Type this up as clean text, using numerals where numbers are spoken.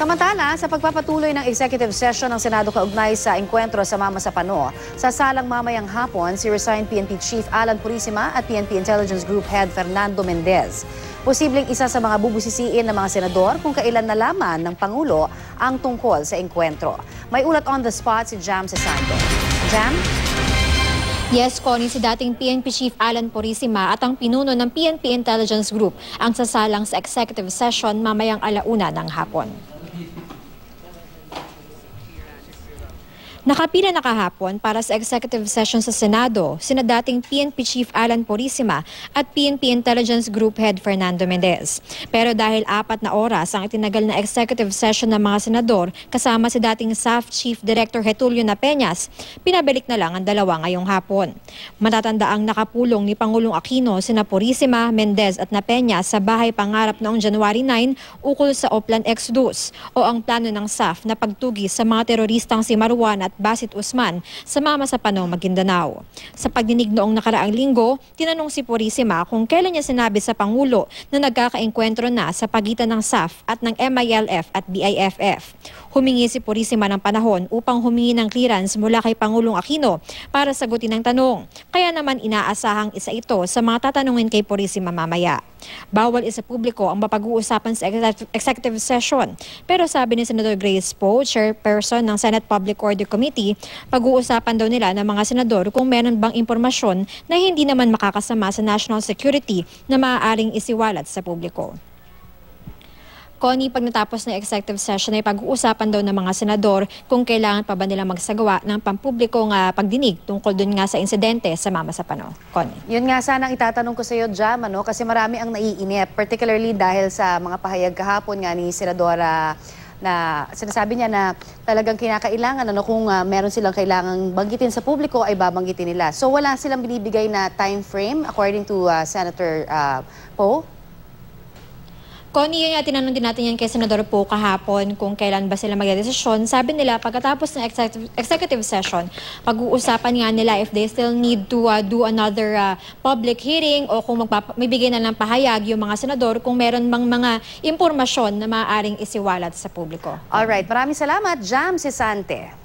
Samantala, sa pagpapatuloy ng executive session ng Senado kaugnay sa engkwentro sa Mama sa Pano, sasalang mamayang hapon si resigned PNP Chief Alan Purisima at PNP Intelligence Group Head Fernando Mendez. Posibleng isa sa mga bubusisiin ng mga senador kung kailan nalaman ng Pangulo ang tungkol sa engkwentro. May ulat on the spot si Jam Sesando. Jam? Yes, Connie, si dating PNP Chief Alan Purisima at ang pinuno ng PNP Intelligence Group ang sasalang sa executive session mamayang 1:00 ng hapon. Nakapila na kahapon para sa executive session sa Senado sina dating PNP Chief Alan Purisima at PNP Intelligence Group Head Fernando Mendez. Pero dahil 4 na oras ang itinagal na executive session ng mga senador kasama si dating SAF Chief Director Getulio Napeñas, pinabalik na lang ang dalawa ngayong hapon. Matatandaang nakapulong ni Pangulong Aquino sina Purisima, Mendez at Napeñas sa bahay pangarap noong January 9 ukol sa Oplan Exodus o ang plano ng SAF na pagtugi sa mga teroristang si Marwan at Basit Usman sa Mama sa Pano, Maguindanao. Sa pagdinig noong nakaraang linggo, tinanong si Purisima kung kailan niya sinabi sa Pangulo na nagkakaengkwentro na sa pagitan ng SAF at ng MILF at BIFF. Humingi si Purisima ng panahon upang humingi ng clearance mula kay Pangulong Aquino para sagutin ang tanong. Kaya naman inaasahang isa ito sa mga tatanungin kay Purisima mamaya. Bawal isa publiko ang mapag-uusapan sa executive session. Pero sabi ni Senador Grace Poe, chairperson ng Senate Public Order Committee, pag-uusapan daw nila ng mga senador kung meron bang impormasyon na hindi naman makakasama sa national security na maaaring isiwalat sa publiko. Connie, pag natapos na executive session ay pag-uusapan daw ng mga senador kung kailangan pa ba nila magsagawa ng pampublikong pagdinig tungkol dun nga sa insidente sa Mama sa Pano. Connie. Yun nga sana ang itatanong ko sa iyo, Jam, kasi marami ang naiinip, particularly dahil sa mga pahayag kahapon nga ni Senadora na sinasabi niya na talagang kinakailangan kung meron silang kailangang banggitin sa publiko ay babanggitin nila. So wala silang binibigay na time frame according to Senator Poe? Connie, yun nga, tinanong din natin yan kay Senador Poe kahapon kung kailan ba sila magdedesisyon. Sabi nila, pagkatapos ng executive session, pag-uusapan nga nila if they still need to do another public hearing o kung may bigay na ng pahayag yung mga senador kung meron mang mga impormasyon na maaaring isiwalat sa publiko. Alright, maraming salamat, Jam Sesante.